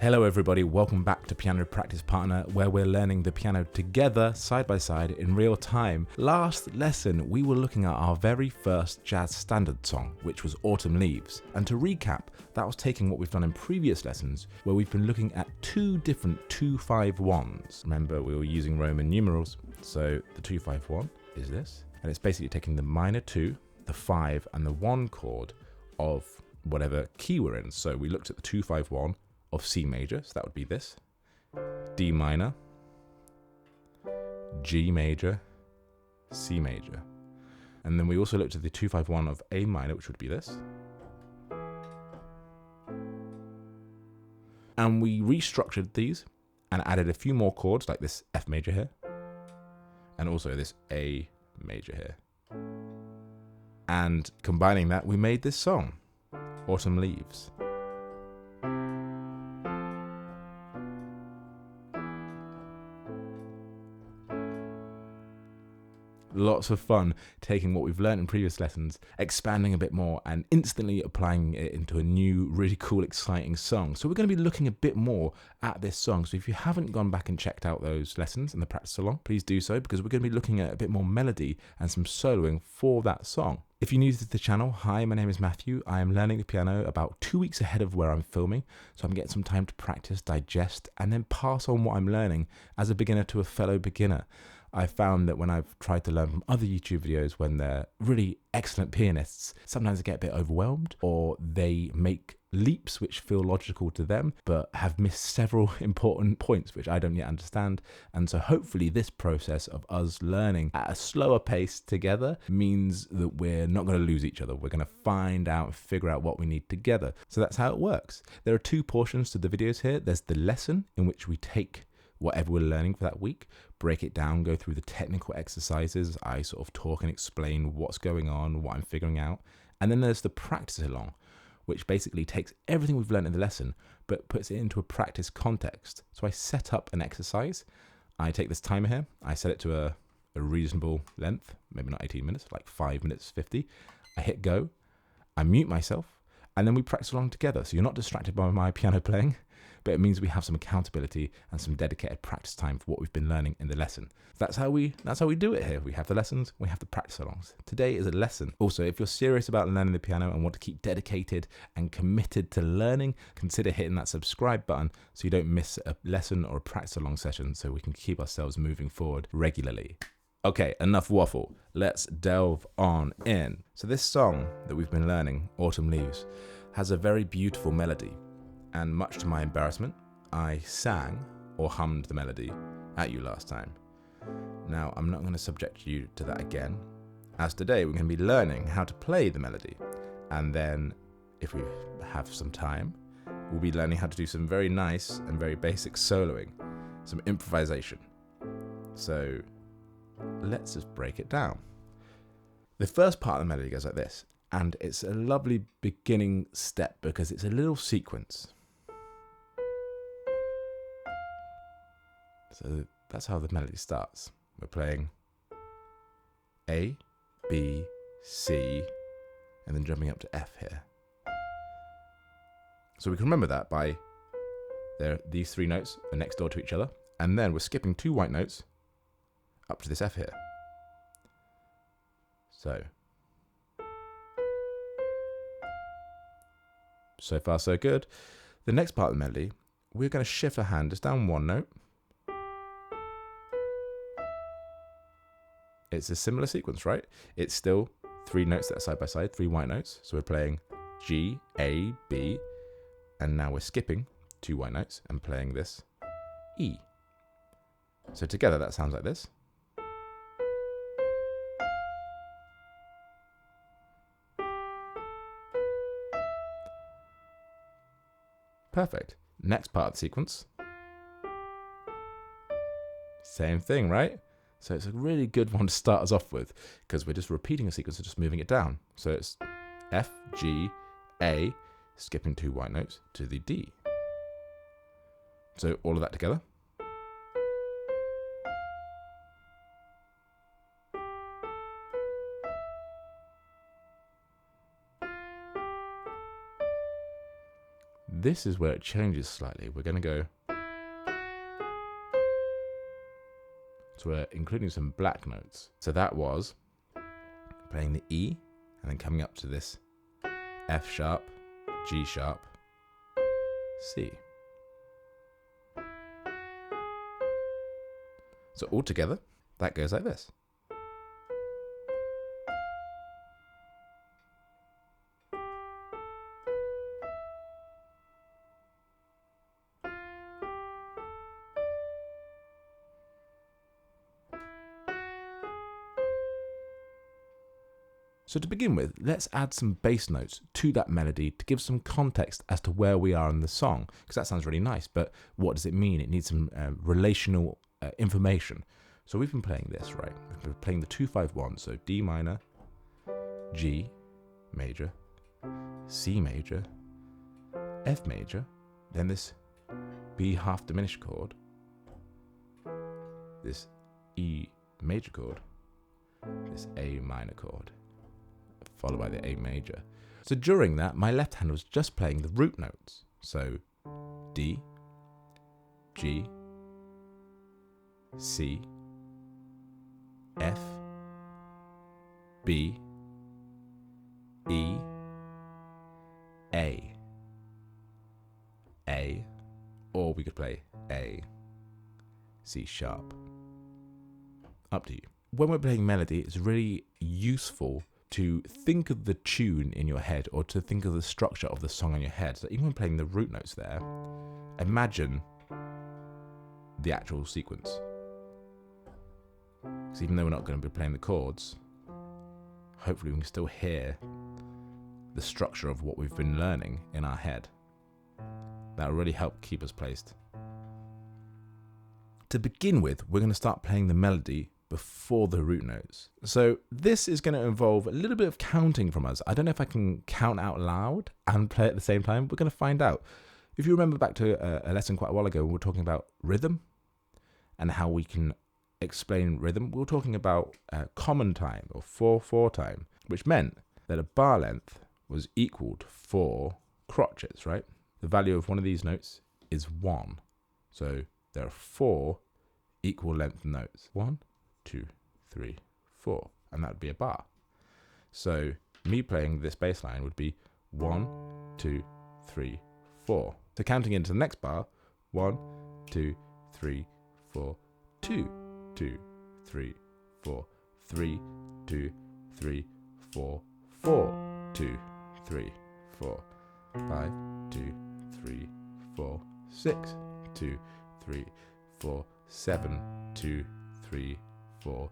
Hello everybody, welcome back to Piano Practice Partner, where we're learning the piano together, side by side, in real time. Last lesson, we were looking at our very first jazz standard song, which was Autumn Leaves. And to recap, that was taking what we've done in previous lessons, where we've been looking at two different 2-5-1s. Remember, we were using Roman numerals, so the 2-5-1 is this. And it's basically taking the minor 2, the 5, and the 1 chord of whatever key we're in. So we looked at the 2-5-1 of C major, so that would be this, D minor, G major, C major. And then we also looked at the 2-5-1 of A minor, which would be this. And we restructured these and added a few more chords like this F major here, and also this A major here. And combining that, we made this song, Autumn Leaves. Lots of fun taking what we've learned in previous lessons, expanding a bit more and instantly applying it into a new, really cool, exciting song. So we're going to be looking a bit more at this song. So if you haven't gone back and checked out those lessons in the practice along, please do so, because we're going to be looking at a bit more melody and some soloing for that song. If you're new to the channel, hi, my name is Matthew. I am learning the piano about 2 weeks ahead of where I'm filming, so I'm getting some time to practice, digest, and then pass on what I'm learning as a beginner to a fellow beginner. I found that when I've tried to learn from other YouTube videos, when they're really excellent pianists, sometimes I get a bit overwhelmed, or they make leaps which feel logical to them, but have missed several important points which I don't yet understand. And so hopefully this process of us learning at a slower pace together means that we're not going to lose each other. We're going to find out and figure out what we need together. So that's how it works. There are two portions to the videos here. There's the lesson, in which we take whatever we're learning for that week, break it down, go through the technical exercises. I sort of talk and explain what's going on, what I'm figuring out. And then there's the practice along, which basically takes everything we've learned in the lesson, but puts it into a practice context. So I set up an exercise. I take this timer here. I set it to a reasonable length, maybe not 18 minutes, like 5 minutes 50. I hit go. I mute myself. And then we practice along together. So you're not distracted by my piano playing, but it means we have some accountability and some dedicated practice time for what we've been learning in the lesson. That's how we do it here. We have the lessons, we have the practice alongs. Today is a lesson. Also, if you're serious about learning the piano and want to keep dedicated and committed to learning, consider hitting that subscribe button so you don't miss a lesson or a practice along session, so we can keep ourselves moving forward regularly. Okay, enough waffle. Let's delve on in. So this song that we've been learning, Autumn Leaves, has a very beautiful melody. And much to my embarrassment, I sang or hummed the melody at you last time. Now, I'm not going to subject you to that again, as today we're going to be learning how to play the melody. And then, if we have some time, we'll be learning how to do some very nice and very basic soloing, some improvisation. So, let's just break it down. The first part of the melody goes like this, and it's a lovely beginning step because it's a little sequence. So that's how the melody starts. We're playing A, B, C, and then jumping up to F here. So we can remember that by these 3 notes are next door to each other, and then we're skipping 2 white notes up to this F here. So far so good. The next part of the melody, we're going to shift our hand just down 1 note. It's a similar sequence, right? It's still 3 notes that are side by side, 3 white notes. So we're playing G, A, B, and now we're skipping 2 white notes and playing this E. So together that sounds like this. Perfect. Next part of the sequence. Same thing, right? So it's a really good one to start us off with, because we're just repeating a sequence and just moving it down. So it's F, G, A, skipping 2 white notes to the D. So all of that together. this is where it changes slightly. We're going to go. So we're including some black notes. So that was playing the E and then coming up to this F sharp, G sharp, C. So all together, that goes like this. So to begin with, let's add some bass notes to that melody to give some context as to where we are in the song, because that sounds really nice, but what does it mean? It needs some relational information. So we've been playing this, right? We've been playing the 2-5-1, so D minor, G major, C major, F major, then this B half diminished chord, this E major chord, this A minor chord, followed by the A major. So during that, my left hand was just playing the root notes. So D, G, C, F, B, E, A, or we could play A, C sharp. Up to you. When we're playing melody, it's really useful to think of the tune in your head or to think of the structure of the song in your head. So even when playing the root notes there, imagine the actual sequence. Because even though we're not going to be playing the chords, hopefully we can still hear the structure of what we've been learning in our head. That will really help keep us placed. To begin with, we're going to start playing the melody before the root notes. So this is going to involve a little bit of counting from us. I don't know if I can count out loud and play at the same time. We're going to find out. If you remember back to a lesson quite a while ago, we were talking about rhythm and how we can explain rhythm. We were talking about common time or 4/4 time, which meant that a bar length was equal to 4 crotchets, right? The value of one of these notes is 1. So there are 4 equal length notes. 1, 2, 3, 4, and that would be a bar. So me playing this bass line would be 1, 2, 3, 4. So counting into the next bar, 1, 2, 3, 4, 2, 2, 3, 4, 3, 2, 3, 4, 4, 2, 3, 4, 5, 2, 3, 4, 6, 2, 3, 4, 7, 2, 3, 4,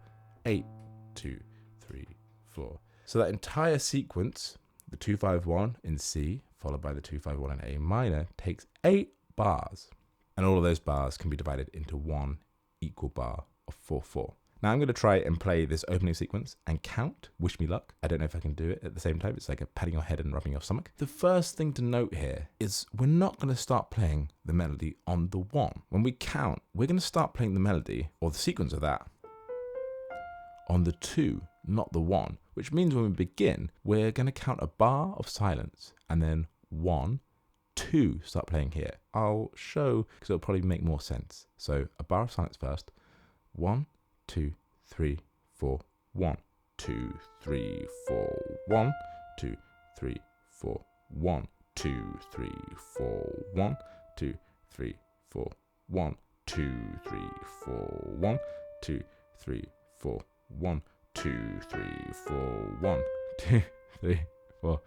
8, 2, 3, 4. So that entire sequence, the 2-5-1 in C, followed by the 2-5-1 in A minor, takes 8 bars. And all of those bars can be divided into one equal bar of 4/4. Now I'm going to try and play this opening sequence and count. Wish me luck. I don't know if I can do it at the same time. It's like a patting your head and rubbing your stomach. The first thing to note here is we're not going to start playing the melody on the 1. When we count, we're going to start playing the melody, or the sequence of that, on the 2, not the 1, which means when we begin, we're going to count a bar of silence and then 1, 2, start playing here. I'll show because it'll probably make more sense. So a bar of silence first. 1, 2, 3, 4, 1, 2, 3, 4, 1, 2, 3, 4, 1, 2, 3, 4, 1, 2, 3, 4, 1, 2, 3, 4, 1, 2, 3, 4, 1, 2, 3, 4, 1, 2, 3, 4.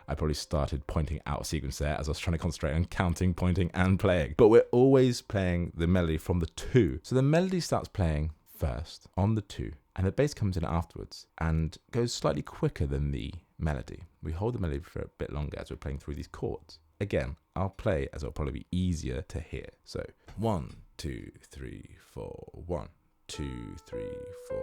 I probably started pointing out a sequence there as I was trying to concentrate on counting, pointing, and playing. But we're always playing the melody from the 2. So the melody starts playing first on the 2, and the bass comes in afterwards and goes slightly quicker than the melody. We hold the melody for a bit longer as we're playing through these chords. Again, I'll play as it'll probably be easier to hear. So 1, 2, 3, 4, 1, 2, 3, 4,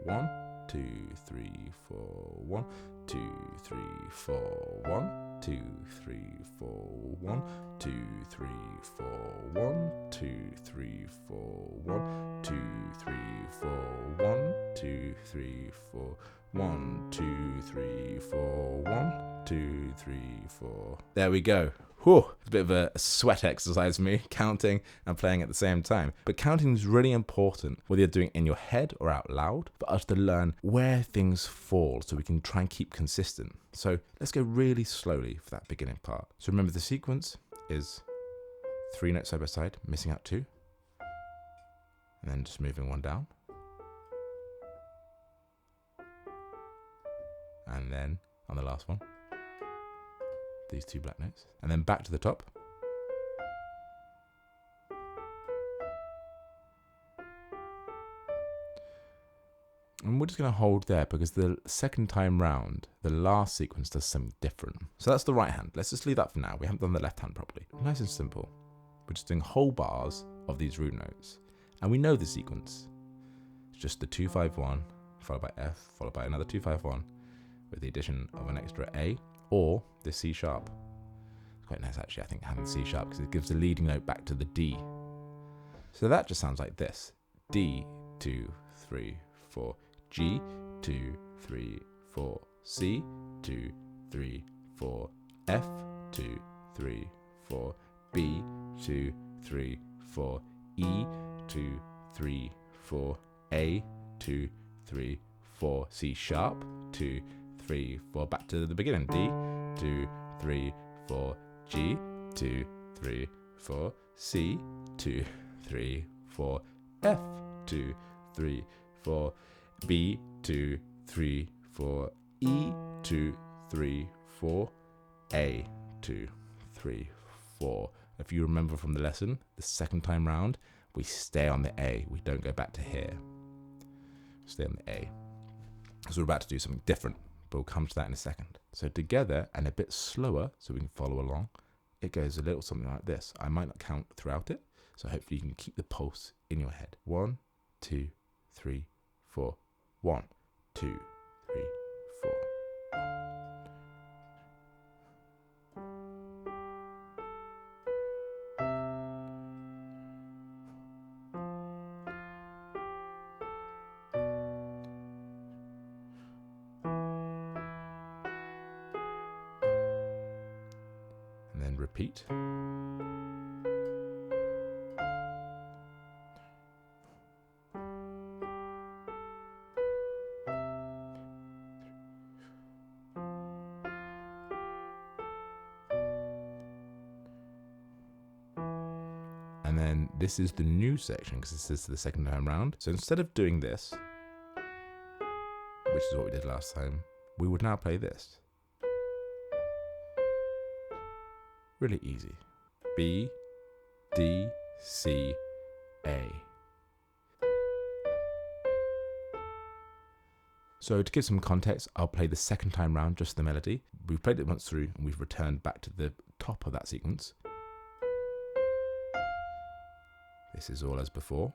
1, 2, 3, 4, 1, 2, 3, 4, 1, 2, 3, 4, 1, 2, 3, 4, 1, 2, 3, 4, 1, 2, 3, 4, 1, 2, 3, 4, 1, 2, 3, 4, 1, 2, 3, 4. There we go. Whew, it's a bit of a sweat exercise for me, counting and playing at the same time. But counting is really important, whether you're doing it in your head or out loud, for us to learn where things fall so we can try and keep consistent. So let's go really slowly for that beginning part. So remember, the sequence is 3 notes side by side, missing out 2, and then just moving 1 down. And then on the last one, these 2 black notes, and then back to the top. And we're just going to hold there because the second time round, the last sequence does something different. So that's the right hand. Let's just leave that for now. We haven't done the left hand properly. Nice and simple. We're just doing whole bars of these root notes. And we know the sequence. It's just the 2-5-1, followed by F, followed by another 2-5-1, with the addition of an extra A, or the C sharp. It's quite nice actually, I think, having the C sharp, because it gives the leading note back to the D. So that just sounds like this. D, 2, 3, 4. G, 2, 3, 4. C, 2, 3, 4. F, 2, 3, 4. B, 2, 3, 4. E, 2, 3, 4. A, 2, 3, 4. C sharp, 2, 3, 4. Back to the beginning. D, 2, 3, 4. G, 2, 3, 4. C, 2, 3, 4. F, 2, 3, 4. B, 2, 3, 4. E, 2, 3, 4. A, 2, 3, 4. If you remember from the lesson, the second time round, we stay on the A. We don't go back to here. Stay on the A. So we're about to do something different, but we'll come to that in a second. So together, and a bit slower, so we can follow along, it goes a little something like this. I might not count throughout it, so hopefully you can keep the pulse in your head. 1, 2, 3, 4. 1, 2, 3, 4. And then repeat. And then this is the new section, because this is the second time round. So instead of doing this, which is what we did last time, we would now play this. Really easy. B, D, C, A. So to give some context, I'll play the second time round, just the melody. We've played it once through, and we've returned back to the top of that sequence. This is all as before.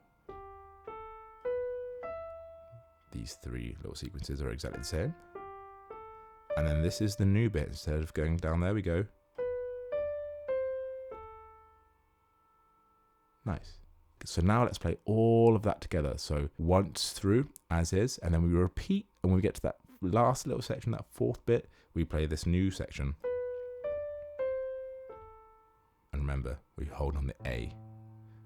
These 3 little sequences are exactly the same. And then this is the new bit. Instead of going down there, we go. Nice. So now let's play all of that together. So once through, as is, and then we repeat, and when we get to that last little section, that 4th bit, we play this new section. And remember, we hold on the A.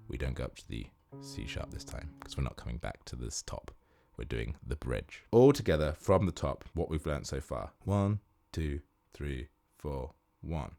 We don't go up to the C sharp this time, because we're not coming back to this top. We're doing the bridge. All together from the top, what we've learned so far. 1, 2, 3, 4, 1.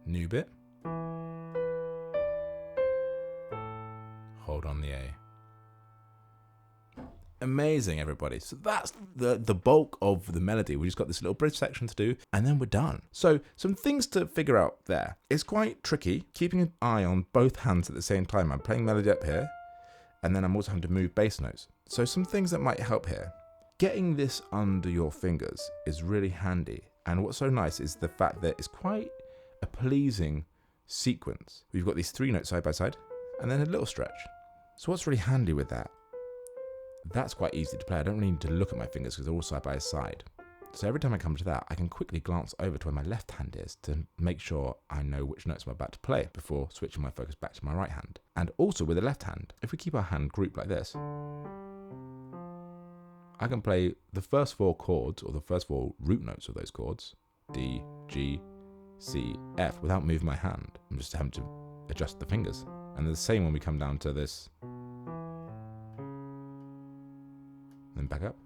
New bit. Hold on the A. Amazing, everybody. So that's the bulk of the melody. We just got this little bridge section to do, and then we're done. So some things to figure out there. It's quite tricky keeping an eye on both hands at the same time. I'm playing melody up here, and then I'm also having to move bass notes. So some things that might help here Getting this under your fingers is really handy. And what's so nice is the fact that it's quite a pleasing sequence. We've got these 3 notes side by side and then a little stretch. So what's really handy with that? That's quite easy to play. I don't really need to look at my fingers because they're all side by side. So every time I come to that, I can quickly glance over to where my left hand is to make sure I know which notes I'm about to play before switching my focus back to my right hand. And also with the left hand, if we keep our hand grouped like this, I can play the first 4 chords, or the first 4 root notes of those chords, D, G, C, F, without moving my hand. I'm just having to adjust the fingers. And the same when we come down to this. Then back up.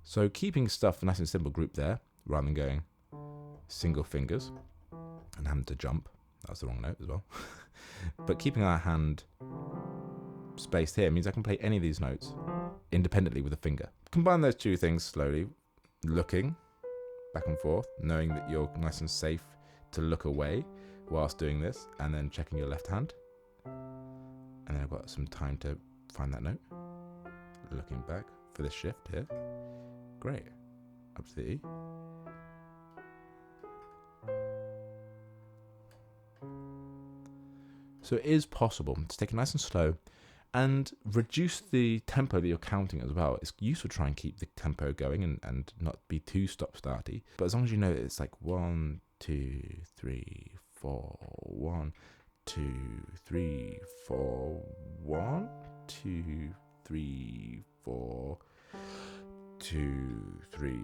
So keeping stuff nice and simple grouped there, rather than going single fingers and having to jump. That was the wrong note as well. But keeping our hand spaced here means I can play any of these notes independently with a finger. Combine those 2 things slowly, looking back and forth, knowing that you're nice and safe to look away whilst doing this, and then checking your left hand. And then I've got some time to find that note. Looking back for this shift here. Great. Up to the E. So it is possible to take it nice and slow and reduce the tempo that you're counting as well. It's useful to try and keep the tempo going and not be too stop-starty. But as long as you know it's like 1, 2, 3, 4, 1, 2, 3, 4, 1, 2, 3, 4, 2, 3,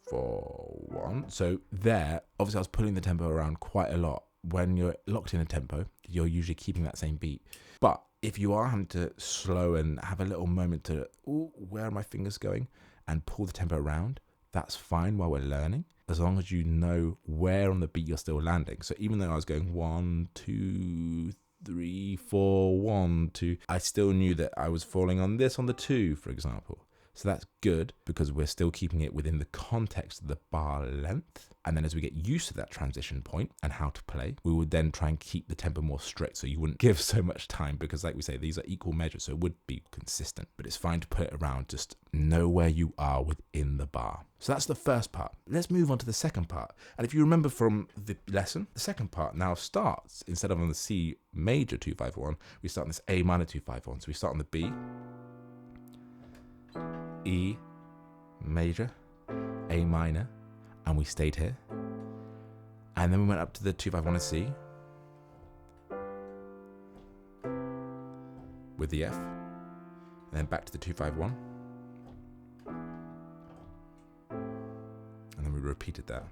4, 1. So there, obviously I was pulling the tempo around quite a lot. When you're locked in a tempo, you're usually keeping that same beat. But if you are having to slow and have a little moment to, ooh, where are my fingers going? And pull the tempo around, that's fine while we're learning, as long as you know where on the beat you're still landing. So even though I was going 1, 2, 3, 4, 1, 2, I still knew that I was falling on this on the 2, for example. So that's good because we're still keeping it within the context of the bar length. And then as we get used to that transition point and how to play, we would then try and keep the tempo more strict so you wouldn't give so much time because like we say, these are equal measures, so it would be consistent. But it's fine to put it around, just know where you are within the bar. So that's the first part. Let's move on to the second part. And if you remember from the lesson, the second part now starts, instead of on the C major 2-5-1, we start on this A minor 2-5-1. So we start on the B, E major, A minor, and we stayed here. And then we went up to the 2-5-1 and C with the F, and then back to the 2-5-1, and then we repeated that.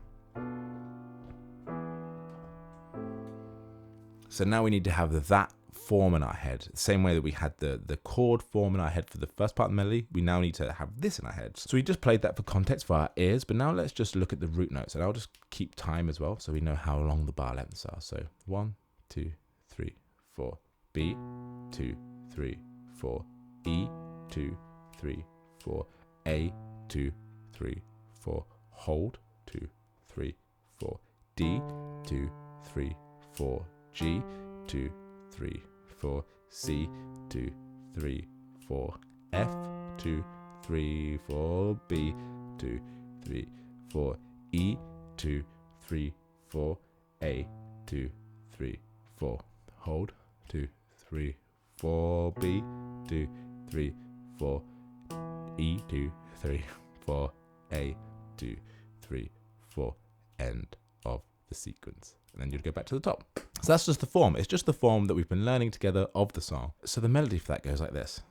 So now we need to have that form in our head. The same way that we had the chord form in our head for the first part of the melody, we now need to have this in our heads. So we just played that for context for our ears, but now let's just look at the root notes, and I'll just keep time as well so we know how long the bar lengths are. So 1, 2, 3, 4, B, 2, 3, 4, E, 2, 3, 4, A, 2, 3, 4, hold, 2, 3, 4, D, 2, 3, 4, G, 2, 3, 4, C, 2, 3, 4, F, 2, 3, 4, B, 2, 3, 4, E, 2, 3, 4, A, 2, 3, 4, hold, 2, 3, 4, B, 2, 3, 4, E, 2, 3, 4, A, 2, 3, 4, end of the sequence. And then you'd go back to the top. So that's just the form. It's just the form that we've been learning together of the song. So the melody for that goes like this.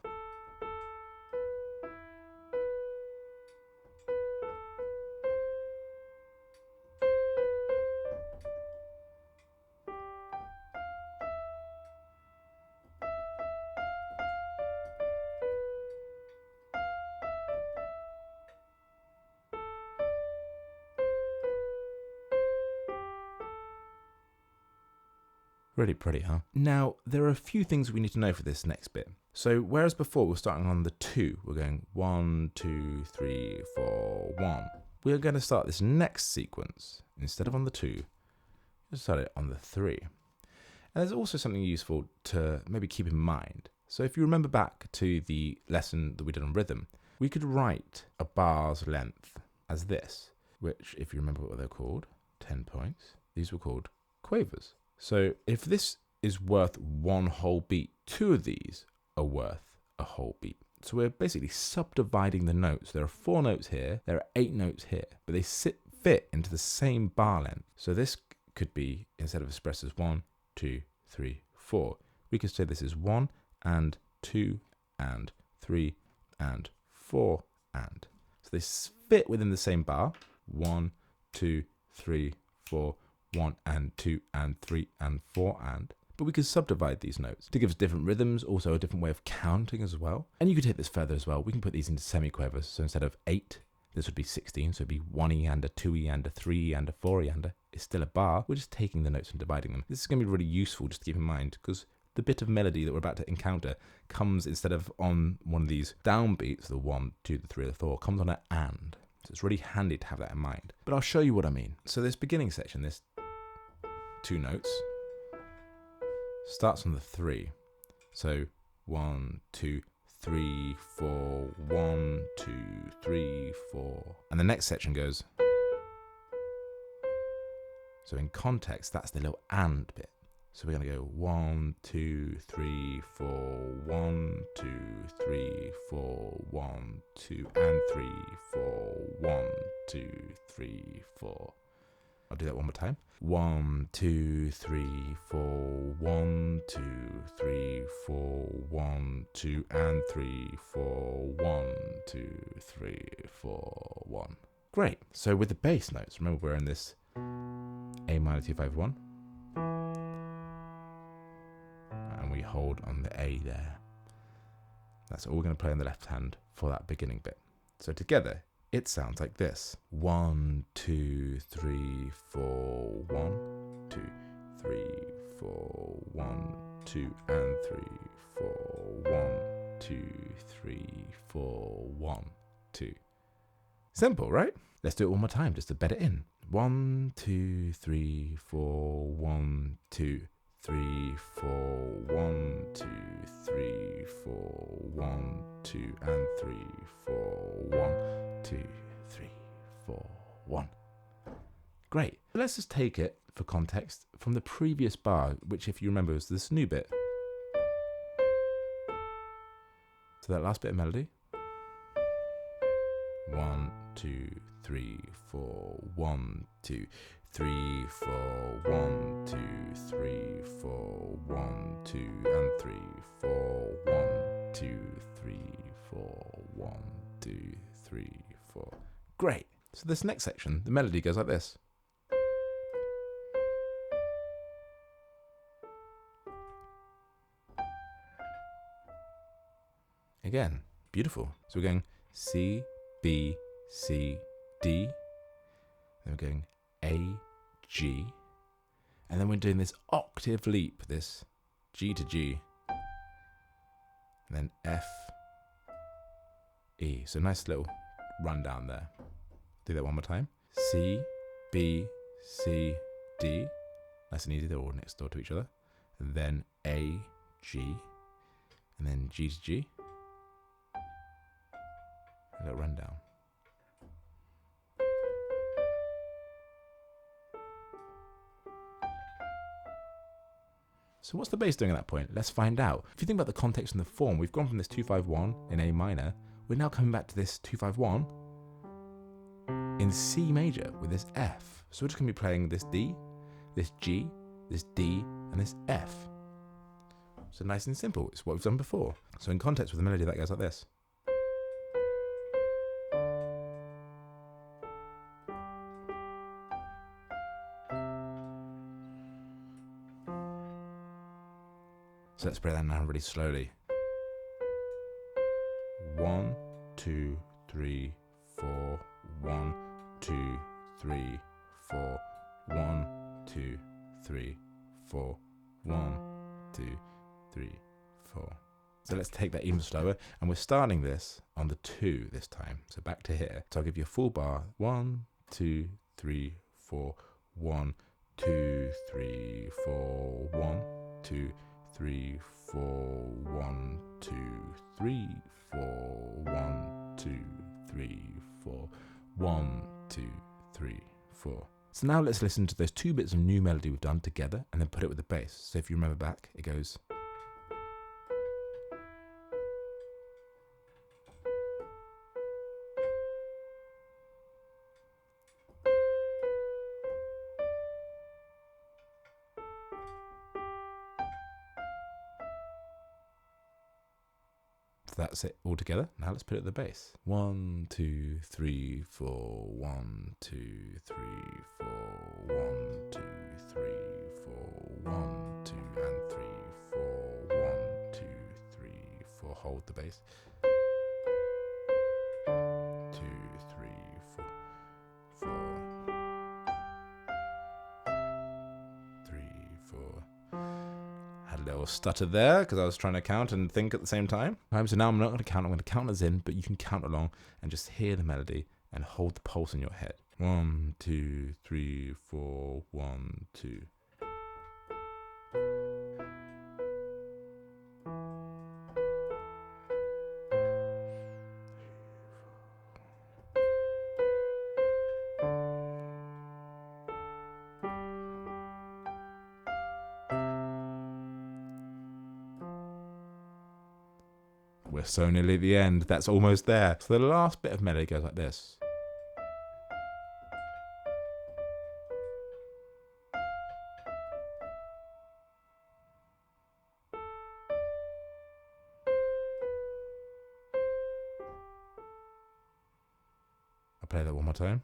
Really pretty, huh? Now, there are a few things we need to know for this next bit. So, whereas before we're starting on the 2, we're going 1, 2, 3, 4, 1. We're going to start this next sequence, instead of on the 2, we'll start it on the 3. And there's also something useful to maybe keep in mind. So if you remember back to the lesson that we did on rhythm, we could write a bar's length as this, which, if you remember what they're called, 10 points, these were called quavers. So if this is worth one whole beat, two of these are worth a whole beat. So we're basically subdividing the notes. There are 4 notes here, there are 8 notes here, but they fit into the same bar length. So this could be, instead of expressed as 1, 2, 3, 4, we could say this is 1 and 2 and 3 and 4 and. So they fit within the same bar. 1, 2, 3, 4, 1 and 2 and 3 and 4 and. But we could subdivide these notes to give us different rhythms, also a different way of counting as well. And you could take this further as well. We can put these into semiquavers. So instead of 8, this would be 16. So it'd be 1 eander, 2 eander, 3 eander, 4 eander. It's still a bar. We're just taking the notes and dividing them. This is going to be really useful just to keep in mind, because the bit of melody that we're about to encounter comes, instead of on one of these downbeats, the 1, 2, the 3, the 4, comes on an and. So it's really handy to have that in mind. But I'll show you what I mean. So this beginning section, this 2 notes, starts on the 3. So 1, 2, 3, 4, 1, 2, 3, 4. And the next section goes. So in context, that's the little and bit. So we're going to go 1, 2, 3, 4, 1, 2, 3, 4, 1, 2, and 3, 4, 1, 2, 3, 4. I'll do that one more time. 1, 2, 3, 4, 1, 2, 3, 4, 1, 2, and 3, 4, 1, 2, 3, 4, 1. Great. So with the bass notes, remember we're in this A minor 2, 5, 1. And we hold on the A there. That's all we're going to play on the left hand for that beginning bit. So together, it sounds like this. 1, 2, 3, 4, 1, 2, 3, 4, 1, 2, and 3, 4, 1, 2, 3, 4, 1, 2. Simple, right? Let's do it one more time just to bed it in. 1, 2, 3, 4, 1, 2, 3, 4, 1, 2, 3, 4, 1, 2, and 3, 4, 1, 2, 3, 4, 1. Great. Let's just take it for context from the previous bar, which, if you remember, was this new bit. So that last bit of melody. 1, 2, 3, 4, 1, 2, 3, 4, 1, 2, 3, 4, 1, 2, and 3, 4, 1, 2, 3, 4, 1, 2, 3, 4. Great. So this next section, the melody goes like this. Again, beautiful. So we're going C, B, C, D. Then we're going A, G. And then we're doing this octave leap, this G to G. And then F, E. So nice little rundown there. Do that one more time. C, B, C, D. Nice and easy, they're all next door to each other. And then A, G. And then G to G. A little rundown. So what's the bass doing at that point? Let's find out. If you think about the context and the form, we've gone from this 2-5-1 in A minor. We're now coming back to this 2-5-1 in C major with this F. So we're just going to be playing this D, this G, this D, and this F. So nice and simple. It's what we've done before. So in context with the melody, that goes like this. So let's play that now really slowly. 1, 2, 3, 4, 1, 2, 3, 4, 1, 2, 3, 4, 1, 2, 3, 4. So let's take that even slower, and we're starting this on the 2 this time. So back to here. So I'll give you a full bar. 1, 2, 3, 4, 1, 2, 3, 4, 1, 2, 3, 4, 1, 2, 3, 4, 1, 2, 3, 4, 1, 2, 3, 4. So now let's listen to those two bits of new melody we've done together and then put it with the bass. So if you remember back, it goes. So that's it all together. Now let's put it at the bass. 1, 2, 3, 4, 1, 2, 3, 4, 1, 2, 3, 4, 1, 2, and 3, 4, 1, 2, 3, 4. Hold the bass. 2, 3, 4, 4, 3, 4. Had a little stutter there because I was trying to count and think at the same time. So now I'm not going to count. I'm going to count us in, but you can count along and just hear the melody and hold the pulse in your head. 1, 2, 3, 4, 1, 2. We're so nearly at the end. That's almost there. So the last bit of melody goes like this. I'll play that one more time.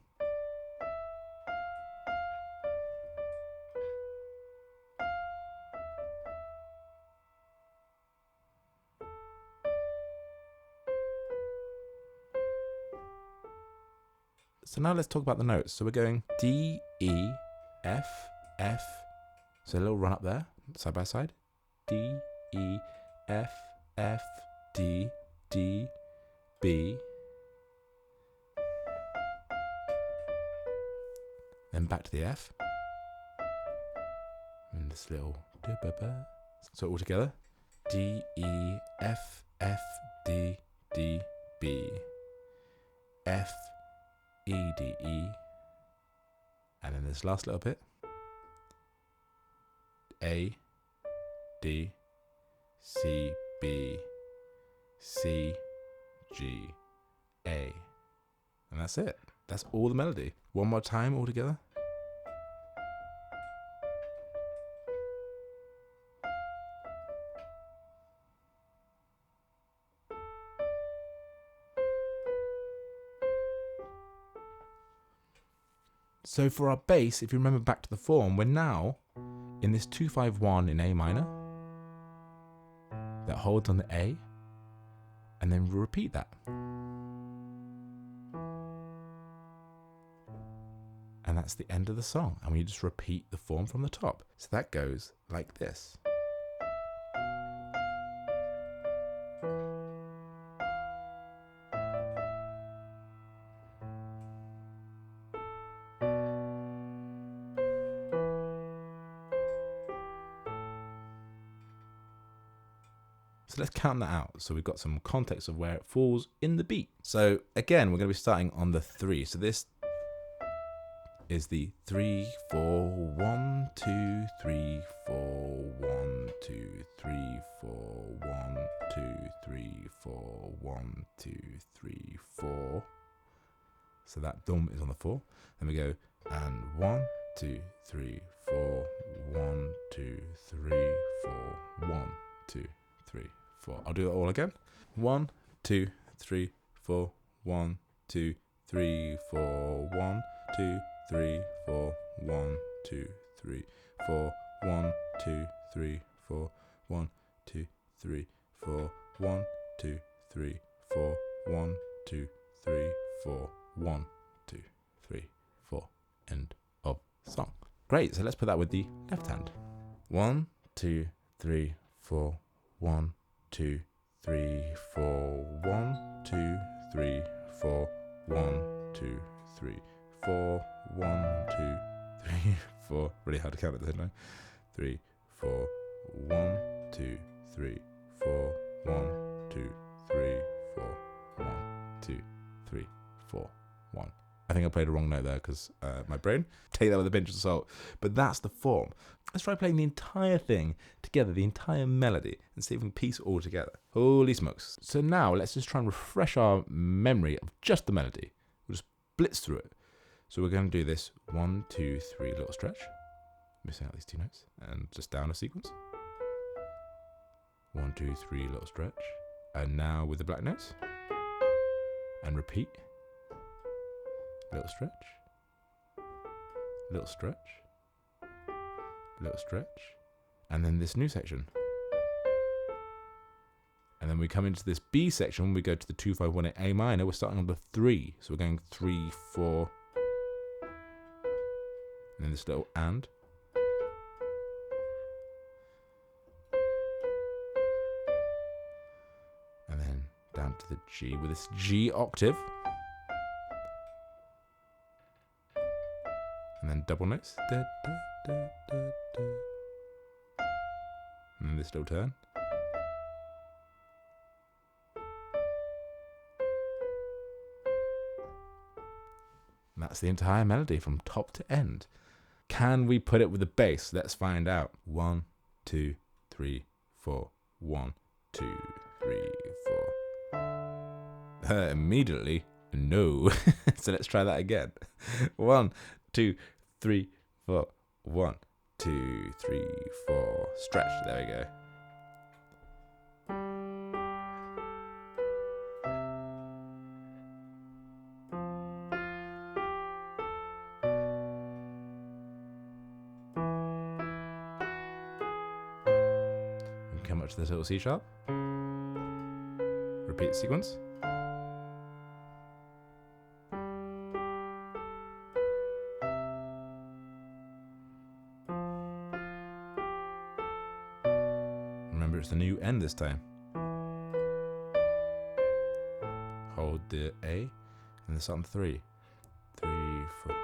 So now let's talk about the notes. So we're going D, E, F, F. So a little run up there, side by side. D, E, F, F, D, D, B. Then back to the F. And this little da-ba-ba. So all together. D, E, F, F, D, D, B. F, E, D, E. And then this last little bit. A, D, C, B, C, G, A. And that's it. That's all the melody. One more time all together. So for our bass, if you remember back to the form, we're now in this 2-5-1 in A minor that holds on the A, and then we'll repeat that. And that's the end of the song. And we just repeat the form from the top. So that goes like this. So let's count that out. So we've got some context of where it falls in the beat. So again, we're going to be starting on the 3. So this is the 3, 4, 1, 2, 3, 4, 1, 2, 3, 4, 1, 2, 3, 4, 1, 2, 3, 4. So that dum is on the 4. Then we go and 1, 2, 3, 4, 1, 2, 3, 4, 1, 2, 3, 4. I'll do that all again. 1, 2, 3, 4, 1, 2, 3, 4, 1, 2, 3, 4, 1, 2, 3, 4, 1, 2, 3, 4, 1, 2, 3, 4, 1, 2, 3, 4, 1, 2, 3, 4, 1, 2, 3, 4. End of song. Great, so let's put that with the left hand. 1, 2, 3, 4, 1, 2, 3, 4, 1, 2, 3, 4, 1, 2, 3, 4, 1, 2, 3, 4. Really hard to count at the same time. 3, 4, 1, 2, 3, 4, 1, 2, 3, 4, 1, 2, 3, 4, 1. I think I played a wrong note there because my brain, take that with a pinch of salt. But that's the form. Let's try playing the entire thing together, the entire melody, and see if we can piece it all together. Holy smokes. So now let's just try and refresh our memory of just the melody. We'll just blitz through it. So we're going to do this 1, 2, 3 little stretch. Missing out these 2 notes. And just down a sequence. 1, 2, 3 little stretch. And now with the black notes. And repeat. Little stretch. Little stretch. Little stretch. And then this new section. And then we come into this B section when we go to the 2, 5, 1, 8 A minor. We're starting on the 3. So we're going 3, 4. And then this little and. And then down to the G with this G octave. And then double notes. Da, da, da, da, da. And then this little turn. And that's the entire melody from top to end. Can we put it with the bass? Let's find out. 1, 2, 3, 4. 1, 2, 3, 4. Immediately, no. So let's try that again. 1, 2, 3, 4. 1, 2, 3, 4. Stretch. There we go. Come up to this little C sharp. Repeat the sequence. Remember, it's the new N this time. Hold the A and this on 3. 3, 4.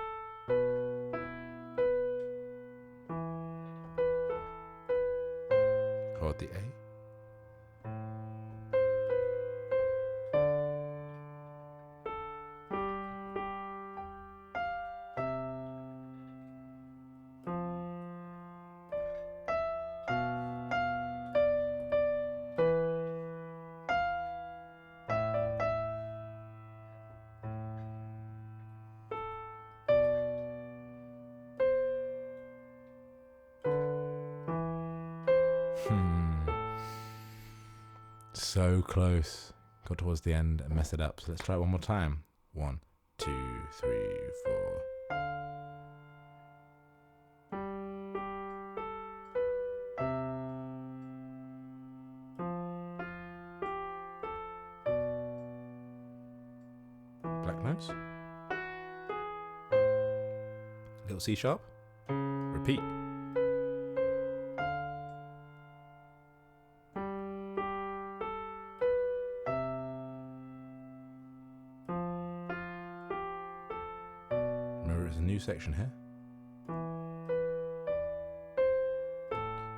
Hold the A. So close. Got towards the end and messed it up. So let's try it one more time. 1, 2, 3, 4. Black notes. Little C sharp. Repeat. Remember, it's a new section here.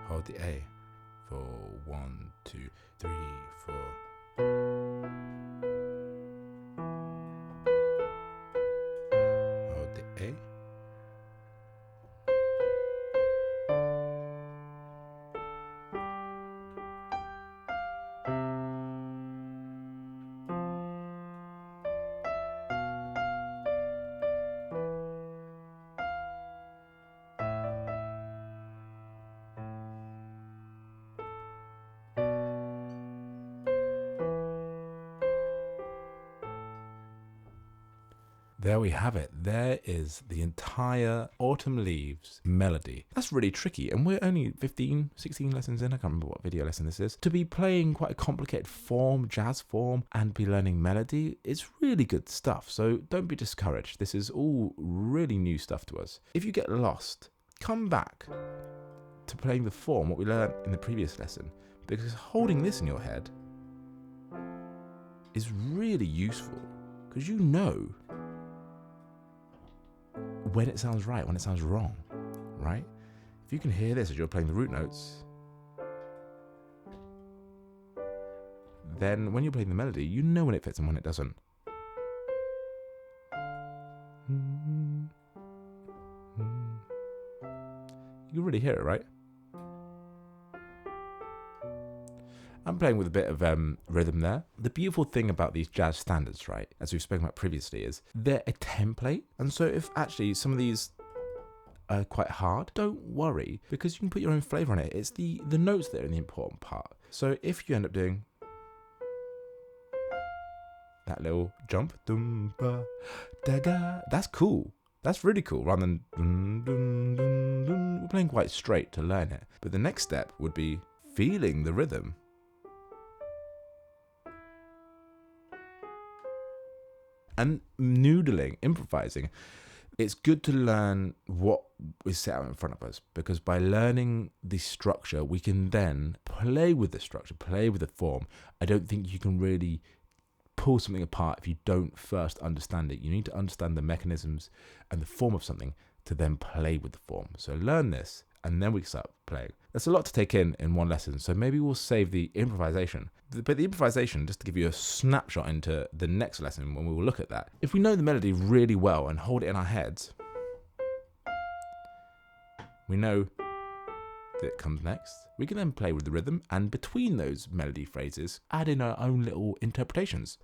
Hold the A for 1, 2, 3, 4. Hold the A. There we have it. There is the entire Autumn Leaves melody. That's really tricky, and we're only 15, 16 lessons in. I can't remember what video lesson this is. To be playing quite a complicated form, jazz form, and be learning melody, it's really good stuff. So don't be discouraged. This is all really new stuff to us. If you get lost, come back to playing the form, what we learned in the previous lesson, because holding this in your head is really useful, because you know when it sounds right, when it sounds wrong, right? If you can hear this as you're playing the root notes, then when you're playing the melody, you know when it fits and when it doesn't. You can really hear it, right? I'm playing with a bit of rhythm there. The beautiful thing about these jazz standards, right, as we've spoken about previously, is they're a template. And so if actually some of these are quite hard, don't worry, because you can put your own flavour on it. It's the notes that are the important part. So if you end up doing that little jump, dum, ba, da, ga, that's cool. That's really cool, rather than dun, dun, dun, dun. We're playing quite straight to learn it. But the next step would be feeling the rhythm. And noodling, improvising. It's good to learn what is set out in front of us, because by learning the structure, we can then play with the structure, play with the form. I don't think you can really pull something apart if you don't first understand it. You need to understand the mechanisms and the form of something to then play with the form. So learn this, and then we can start playing. There's a lot to take in one lesson, so maybe we'll save the improvisation. But the improvisation, just to give you a snapshot into the next lesson when we will look at that. If we know the melody really well and hold it in our heads, we know that it comes next. We can then play with the rhythm, and between those melody phrases, add in our own little interpretations.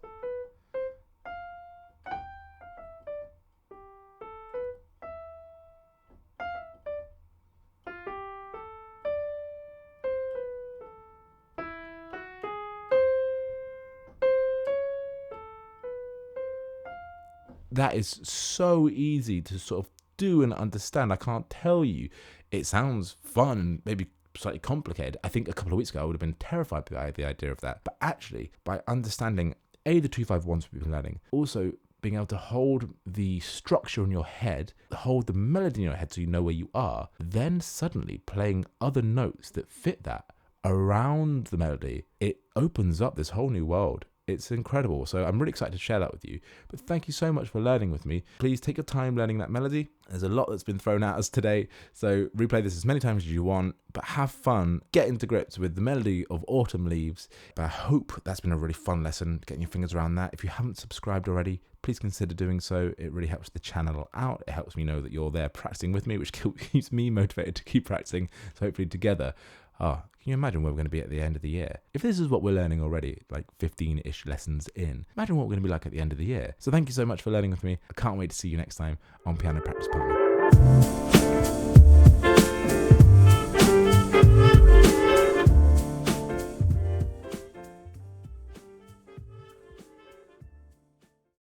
That is so easy to sort of do and understand. I can't tell you. It sounds fun and maybe slightly complicated. I think a couple of weeks ago I would have been terrified by the idea of that. But actually, by understanding the 2-5-1s we've been learning, also being able to hold the structure in your head, hold the melody in your head so you know where you are, then suddenly playing other notes that fit that around the melody, it opens up this whole new world. It's incredible. So I'm really excited to share that with you. But thank you so much for learning with me. Please take your time learning that melody. There's a lot that's been thrown at us today. So replay this as many times as you want, but have fun. Get into grips with the melody of Autumn Leaves. But I hope that's been a really fun lesson, getting your fingers around that. If you haven't subscribed already, please consider doing so. It really helps the channel out. It helps me know that you're there practicing with me, which keeps me motivated to keep practicing. So hopefully together, can you imagine where we're going to be at the end of the year? If this is what we're learning already, like 15-ish lessons in, imagine what we're going to be like at the end of the year. So thank you so much for learning with me. I can't wait to see you next time on Piano Practice Partner.